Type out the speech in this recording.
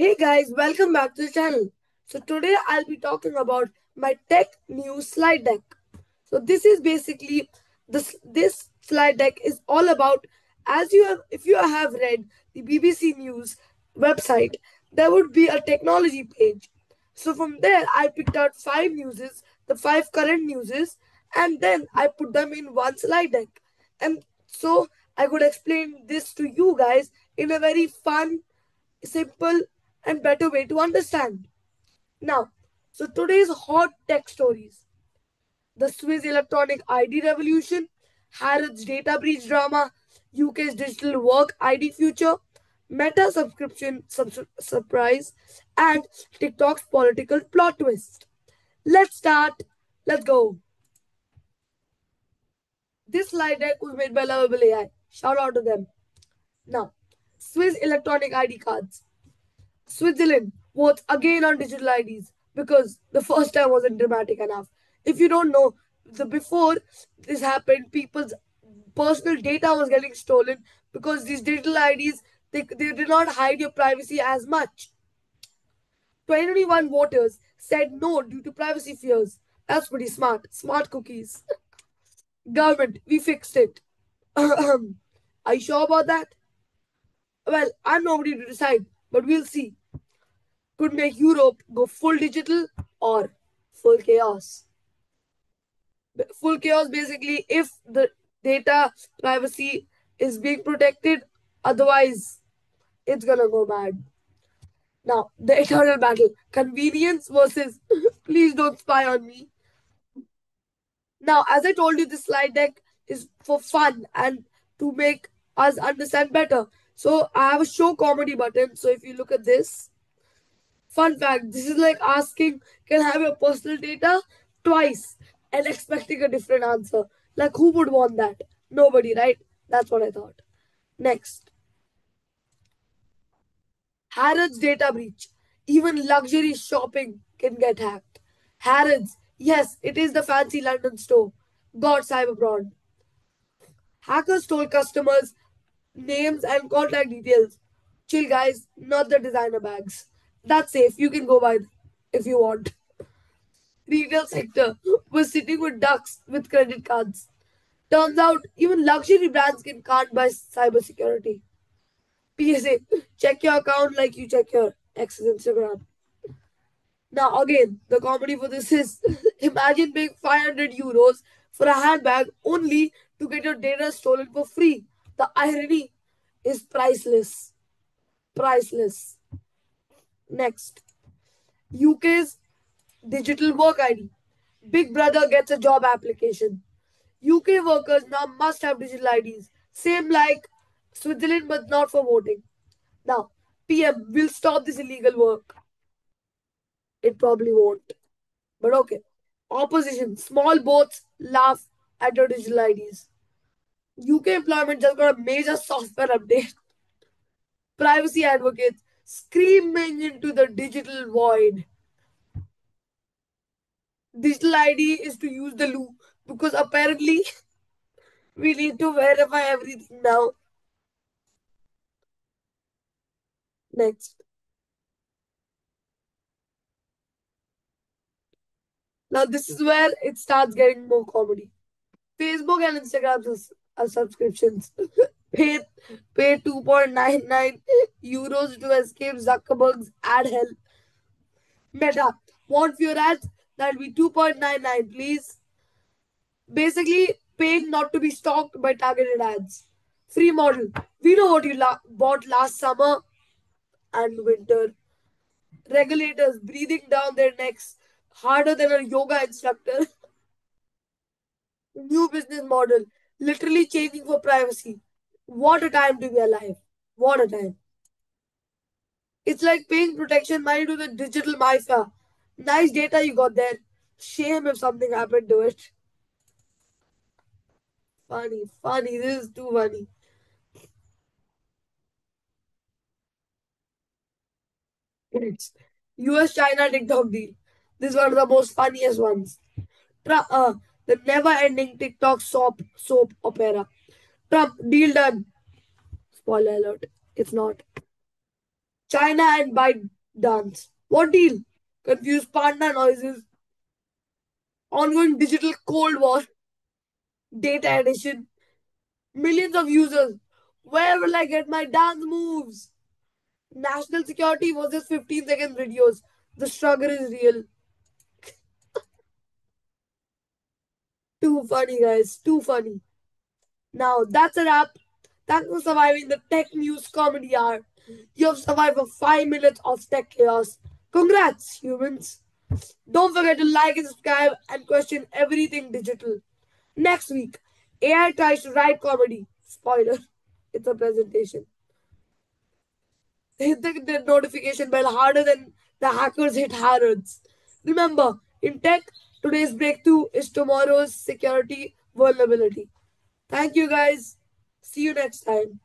Hey guys, welcome back to the channel. So today I'll be talking about my tech news slide deck. So this is basically this slide deck is all about as you have if you have read the BBC News website, there would be a technology page. So from there I picked out five newses, the five current newses, and then I put them in one slide deck. And so I could explain this to you guys in a very fun, simple, and better way to understand. Now, so today's hot tech stories: the Swiss electronic ID revolution, Harrods data breach drama, UK's digital work ID future, Meta subscription surprise, and TikTok's political plot twist. Let's start. Let's go. This slide deck was made by Lovable AI. Shout out to them. Now, Swiss electronic ID cards. Switzerland votes again on digital IDs because the first time wasn't dramatic enough. If you don't know, the before this happened, people's personal data was getting stolen because these digital IDs they did not hide your privacy as much. 2021 voters said no due to privacy fears. That's pretty smart. Smart cookies. Government, we fixed it. Are you sure about that? Well, I'm nobody to decide, but we'll see. Could make Europe go full digital or full chaos. Full chaos basically if the data privacy is being protected, otherwise it's gonna go mad. Now, the eternal battle convenience versus please don't spy on me. Now, as I told you, this slide deck is for fun and to make us understand better. So, I have a show comedy button. So, if you look at this, fun fact, this is like asking, can I have your personal data twice and expecting a different answer. Like, who would want that? Nobody, right? That's what I thought. Next, Harrods data breach. Even luxury shopping can get hacked. Harrods, yes, it is the fancy London store. Got cyber fraud. Hackers stole customers' names and contact details. Chill, guys, not the designer bags. That's safe. You can go buy them if you want. Retail sector was sitting with ducks with credit cards. Turns out even luxury brands can't buy cybersecurity. PSA, check your account like you check your ex's Instagram. Now again, the comedy for this is imagine paying 500 euros for a handbag only to get your data stolen for free. The irony is priceless. Priceless. Next, UK's digital work ID. Big Brother gets a job application. UK workers now must have digital IDs. Same like Switzerland, but not for voting. Now, PM will stop this illegal work. It probably won't. But okay. Opposition. Small boats laugh at your digital IDs. UK employment just got a major software update. Privacy advocates screaming into the digital void. Digital ID is to use the loop because apparently we need to verify everything now. Next. Now this is where it starts getting more comedy. Facebook and Instagram subscriptions. pay pay 2.99 euros to escape Zuckerberg's ad hell. Meta, want your ads? That'll be 2.99, please. Basically, paying not to be stalked by targeted ads. Free model. We know what you bought last summer and winter. Regulators breathing down their necks harder than a yoga instructor. New business model. Literally changing for privacy. What a time to be alive. What a time. It's like paying protection money to the digital mafia. Nice data you got there. Shame if something happened to it. Funny, funny. This is too funny. It's US China TikTok deal. This is one of the most funniest ones. The never ending TikTok soap opera. Trump, deal done. Spoiler alert. It's not. China and ByteDance. What deal? Confused panda noises, ongoing digital Cold War, data addition, millions of users. Where will I get my dance moves? National security versus 15-second videos. The struggle is real. Too funny, guys. Too funny. Now, that's a wrap. Thanks for surviving the tech news comedy hour. You have survived for 5 minutes of tech chaos. Congrats, humans. Don't forget to like and subscribe and question everything digital. Next week, AI tries to write comedy. Spoiler, it's a presentation. Hit the notification bell harder than the hackers hit Harrods. Remember, in tech, today's breakthrough is tomorrow's security vulnerability. Thank you guys. See you next time.